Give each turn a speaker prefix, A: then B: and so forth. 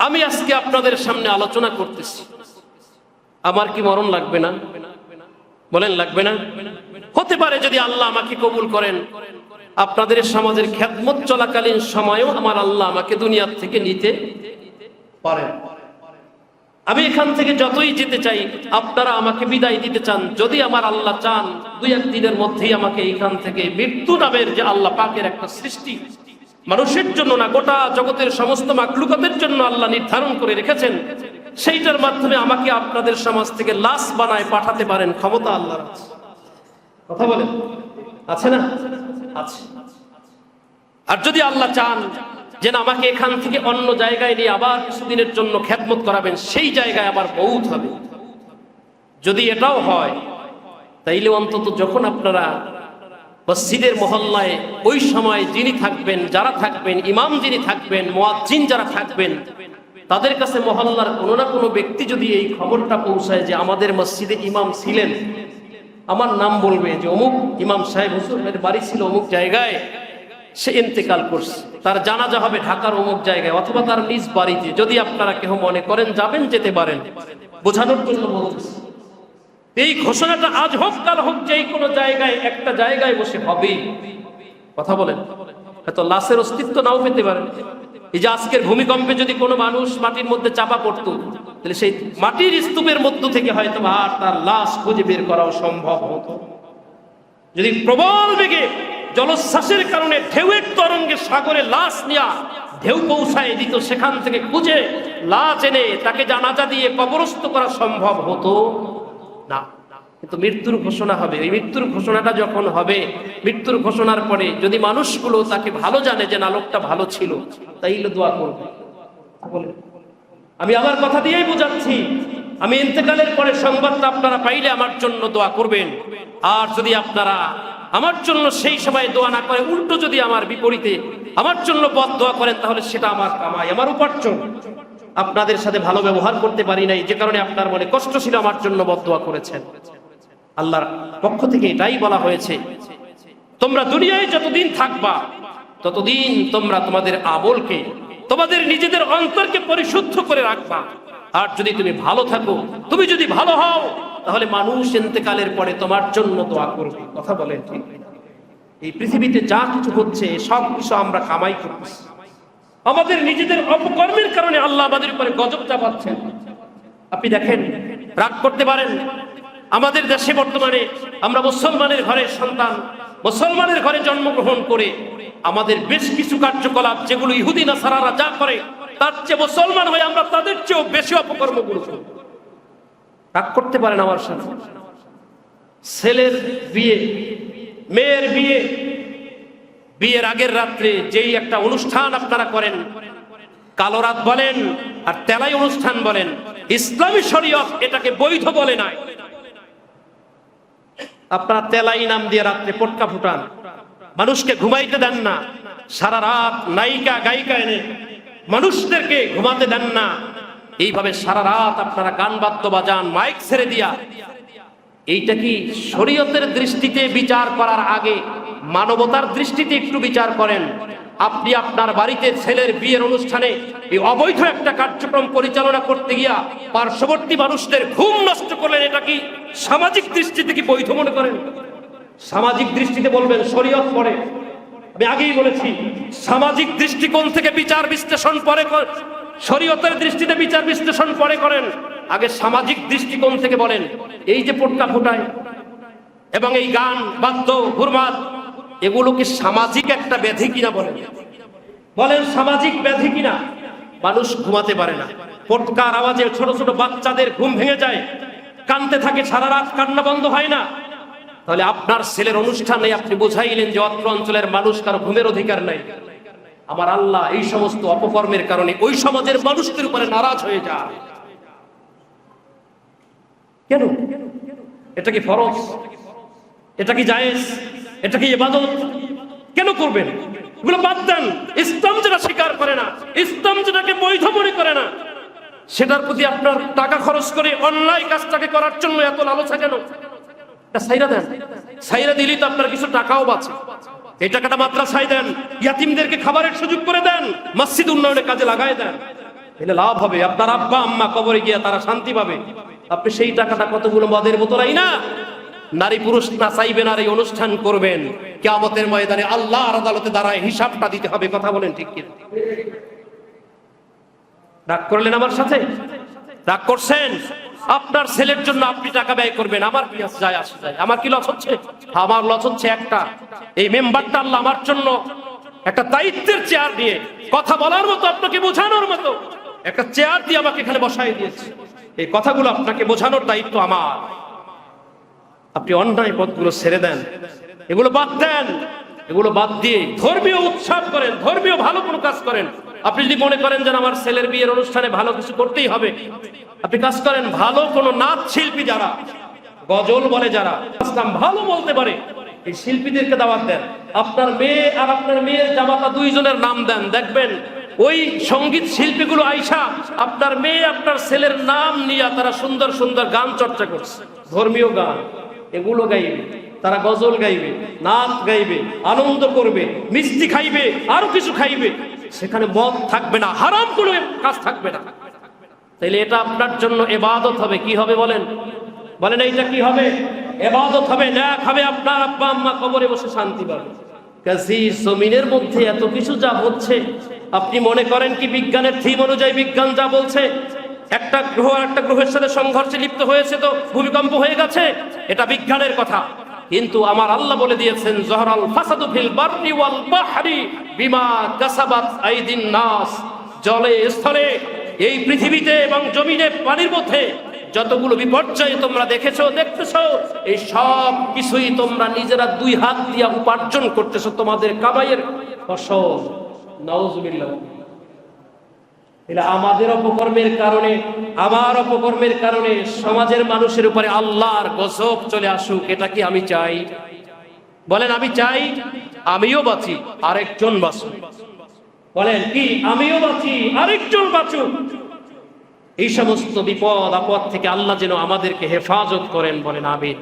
A: আমি আজকে আপনাদের সামনে আলোচনা করতেছি, আমার কি মরণ লাগবে না? বলেন লাগবে না? হতে পারে যদি আল্লাহ আমাকে কবুল করেন, আপনাদের সমাজের খেদমত চলাকালীন সময়েও আমার আল্লাহ আমাকে দুনিয়ার থেকে নিতে পারেন। আমি এখান থেকে যতই যেতে চাই, আপনারা আমাকে বিদায় দিতে চান, যদি আমার আল্লাহ চান দুই এক দিনের মধ্যেই আমাকে এখান থেকে, মৃত্যু নামের যে আল্লাহ পাকের একটা সৃষ্টি, মানুষের জন্য না গোটা জগতের সমস্ত মাখলুকাতের জন্য আল্লাহ নির্ধারণ করে রেখেছেন, সেইটার মাধ্যমে আমাকে আপনাদের সমাজ থেকে লাশ বানায় পাঠাতে পারেন, ক্ষমতা আল্লাহর আছে। কথা বলেন, আছে না? আছে। আর যদি আল্লাহ চান যে না আমাকে এখান থেকে অন্য জায়গায় নিয়ে আবার কিছুদিনের জন্য খেদমত করাবেন, সেই জায়গায় আবার মউত হবে। যদি এটাও হয়, তাইলে অন্তত যখন আপনারা মসজিদের মহল্লায় ওই সময় যিনি থাকবেন, যারা থাকবেন, ইমাম যিনি থাকবেন, মুয়াজ্জিন যারা থাকবেন, তাদের কাছে মহল্লার কোনো না কোনো ব্যক্তি যদি এই খবরটা পৌঁছায় যে আমাদের মসজিদে ইমাম ছিলেন, আমার নাম বলবে যে অমুক ইমাম সাহেব হুজুরের বাড়ি ছিল অমুক জায়গায়, সে ইন্তেকাল করছে, তার জানাজা হবে ঢাকার অমুক জায়গায় অথবা তার নিজ বাড়িতে। যদি আপনারা কেউ মনে করেন যাবেন, যেতে পারেন, বোঝানোর জন্য বলতেছি। এই ঘোষণাটা আজ হোক কাল হোক, যে কোনো জায়গায় একটা জায়গায় বসে হবে। কথা বলেন, হয়তো লাশের অস্তিত্ব নাও পেতে পারেন। এই যে আজকের ভূমিকম্পে যদি কোনো মানুষ মাটির মধ্যে চাপা পড়তো, তাহলে সেই মাটির স্তূপের মধ্য থেকে হয়তো আর তার লাশ খুঁজে বের করাও সম্ভব হতো। যদি প্রবল বেগে জলোচ্ছ্বাসের কারণে ঢেউয়ের তরঙ্গে সাগরে লাশ নিয়ে ঢেউ পৌঁছায় দিত, সেখান থেকে খুঁজে লাশ এনে তাকে জানাজা দিয়ে কবরস্থ করা সম্ভব হতো না। কিন্তু মৃত্যুর ঘোষণা হবে। এই মৃত্যুর ঘোষণাটা যখন হবে, মৃত্যুর ঘোষণার পরে যদি মানুষগুলো তাকে ভালো জানে যে না লোকটা ভালো ছিল, তাইলে দোয়া করবে। আমি আমার কথা দিয়েই বোঝাচ্ছি, আমি ইন্তেকালের পরে সংবাদটা আপনারা পাইলে আমার জন্য দোয়া করবেন। আর যদি আপনারা আমার জন্য সেই সময় দোয়া না করে, উল্টো যদি আমার বিপরীতে আমার জন্য বদদোয়া করেন, তাহলে সেটা আমার কামাই, আমার উপার্জন। আপনাদের সাথে ভালো ব্যবহার করতে পারি নাই, যে কারণে আপনার মনে কষ্ট ছিল, আমার জন্য বদদোয়া করেছেন। আল্লাহর পক্ষ থেকে এটাই বলা হয়েছে, তোমরা দুনিয়ায় যতদিন থাকবা ততদিন তোমরা তোমাদের আমলকে, তোমাদের নিজেদের অন্তরকে পরিশুদ্ধ করে রাখবা। আর যদি তুমি ভালো থাকো, তুমি যদি ভালো হও, তাহলে মানুষ ইন্তেকালের পরে তোমার জন্য দোয়া করবে। কথা বলেন ঠিক? এই পৃথিবীতে যা কিছু হচ্ছে সব কিছু আমরা কামাই করতেছি, আমাদের নিজেদের অপকর্মের কারণে আল্লাহ আমাদের উপরে গজব চাপাচ্ছেন। আপনি দেখেন, রাগ করতে পারেন, আমাদের দেশে বর্তমানে আমরা মুসলমানের ঘরের সন্তান, মুসলমানের ঘরে জন্মগ্রহণ করে আমাদের বেশ কিছু কার্যকলাপ যেগুলো ইহুদি নাসারারা যা করে, তার চেয়ে মুসলমান হয়ে আমরা তাদের চেয়েও বেশি অপকর্মগুলো করি। রাগ করতে পারেন আমার সাথে। ছেলের বিয়ে, মেয়ের বিয়ে, বিয়ের আগের রাত্রে যেই একটা অনুষ্ঠান আপনারা করেন, কালো রাত বলেন আর তেলাই অনুষ্ঠান বলেন, ইসলামী শরীয়ত এটাকে বৈধ বলে নাই। আপনারা তেলাই নাম দিয়ে রাত্রে পটকা ফুটান, মানুষকে ঘুমাইতে দেন না, সারা রাত নায়িকা গায়িকা এনে মানুষদেরকে ঘুমাতে দেন না, এইভাবে সারা রাত আপনারা গান বাদ্য বাজান, মাইক ছেড়ে দিয়া। এইটা কি শরীয়তের দৃষ্টিতে বিচার করার আগে মানবতার দৃষ্টিতে একটু বিচার করেন। আপনি আপনার বাড়িতে ছেলের বিয়ের অনুষ্ঠানে এই অবৈধ একটা কার্যক্রম পরিচালনা করতে গিয়া পার্শ্ববর্তী মানুষদের ঘুম নষ্ট করলেন, এটা কি সামাজিক দৃষ্টিতে কি বৈধ মনে করেন? সামাজিক দৃষ্টিতে বলবেন শরীয়ত পড়ে। আমি আগেই বলেছি, সামাজিক দৃষ্টিকোণ থেকে বিচার বিশ্লেষণ পরে, শরীয়তের দৃষ্টিতে বিচার বিশ্লেষণ পরে করেন, আগে সামাজিক দৃষ্টিকোণ থেকে বলেন। এই যে পটকা ফুটায় এবং এই গান বাদ্য হুরমাত, এগুলো কি সামাজিক একটা ব্যাধি কিনা? বলেন সামাজিক ব্যাধি কিনা? মানুষ ঘুমাতে পারে না, পটকার আওয়াজে ছোট ছোট বাচ্চাদের ঘুম ভেঙে যায়, কানতে থাকে, সারা রাত কান্না বন্ধ হয় না। তাহলে আপনার ছেলের অনুষ্ঠানে আপনি বুঝাইলেন যে অত্র অঞ্চলের মানুষ কারো ঘুমের অধিকার নাই। আমার আল্লাহ এই সমস্ত অপকর্মের কারণে ওই সমাজের মানুষদের উপরে নারাজ হয়ে যায়। কেন? এটা কি ফরজ? এটা কি জায়েজ? এটা কি ইবাদত? কেন করবেন? এগুলো বাদ দেন। ইসলাম যেটা স্বীকার করে না, ইসলাম যেটাকে বৈধ মনে করে না, সেটার প্রতি আপনার টাকা খরচ করে অন্যায় কাজটাকে করার জন্য এত লালসা কেন? সাইরা দেন, সাইরা দিলেই তো আপনার কিছু টাকাও বাঁচে। এই টাকাটা মাদ্রাসায় দেন, ইয়াতিমদেরকে খাবারের সুযোগ করে দেন, মসজিদ উন্নয়নের কাজে লাগায় দেন। এলে লাভ হবে, আপনার আব্বা আম্মা কবরে গিয়ে তারা শান্তি পাবে। আপনি সেই টাকাটা কতগুলো মদের বোতলাই না, নারী পুরুষ নাচাইবেন আর এই অনুষ্ঠান করবেন, কিয়ামতের ময়দানে আল্লাহর আদালতে দাঁড়ায় হিসাবটা দিতে হবে। কথা বলেন ঠিক কি? রাগ করলেন আমার সাথে? রাগ করছেন? আপনার ছেলের জন্য আপনি টাকা ব্যয় করবেন, আমার কি যায় আসে যায়? আমার কি লস হচ্ছে? আমার লস হচ্ছে একটা, এই মেম্বারটা আল্লাহ আমার জন্য একটা দায়িত্বের চেয়ার দিয়ে কথা বলার মতো, আপনাকে বোঝানোর মতো একটা চেয়ার দিয়ে আমাকে এখানে বসাই দিয়েছে। এই কথাগুলো আপনাকে বোঝানোর দায়িত্ব আমার। আপনি অন্যায় পথগুলো ছেড়ে দেন, এগুলো বাদ দেন, এগুলো বাদ দিয়ে ধর্মীয় উৎসব করেন, ধর্মীয় ভালো কোনো কাজ করেন। আপনি যদি মনে করেন যে আমার ছেলের বিয়ের অনুষ্ঠানে ভালো কিছু করতেই হবে, আপনি কাজ করেন ভালো কোনো নাচ শিল্পী যারা গজল বলে, যারা ভালো বলতে পারে, এই শিল্পীদেরকে দাওয়াত দেন। আপনার মেয়ে আর আপনার মেয়ের জামাতা দুইজনের নাম দেন, দেখবেন ওই সঙ্গীত শিল্পীগুলো আইসা আপনার মেয়ে আপনার ছেলের নাম নিয়ে তারা সুন্দর সুন্দর গান চর্চা করছে, ধর্মীয় গান, এগুলো গাইবে, তারা গজল গাইবে, নাচ গাইবে, আনন্দ করবে, মিষ্টি খাইবে, আরো কিছু খাইবে। সেখানে মদ থাকবে না, হারাম কোনো কাজ থাকবে না। তাইলে এটা আপনার জন্য ইবাদত হবে। কি হবে বলেন? বলেন এইটা কি হবে? ইবাদত হবে, নেক হবে, আপনার আব্বা আম্মা কবরে বসে শান্তি পাবে। কাজী জমিনের মধ্যে এত কিছু যা হচ্ছে, আপনি মনে করেন কি বিজ্ঞানের থিম অনুযায়ী বিজ্ঞান যা বলছে, একটা গ্রহ একটা গ্রহের সাথে সংঘর্ষে লিপ্ত হয়েছে তো ভূমিকম্প হয়ে গেছে, এটা বিজ্ঞানের কথা। কিন্তু আমার আল্লাহ বলে দিয়েছেন, জহরাল ফাসাদু ফিল বাররি ওয়াল বাহরি বিমা কাসাবাত আইদিন নাস। জলে স্থলে, এই পৃথিবীতে এবং জমিনে পানির মধ্যে যতগুলো বিপর্যয় তোমরা দেখেছো দেখতেছো, এই সব কিছুই তোমরা নিজেরা দুই হাত দিয়ে উপার্জন করতেছো, তোমাদের কামাইয়ের ফসল। নাউজুবিল্লাহ। এটা আমাদের অপকর্মের কারণে, আমার অপকর্মের কারণে সমাজের মানুষের উপরে আল্লাহর গজব চলে আসুক, এটা কি আমি চাই? বলেন আমি চাই? আমিও বাঁচি, আরেকজন বাঁচুক। বলেন কি? আমিও বাঁচি, আরেকজন বাঁচুক। এই সমস্ত বিপদ আপদ থেকে আল্লাহ যেন আমাদেরকে হেফাজত করেন। বলেন আমিন।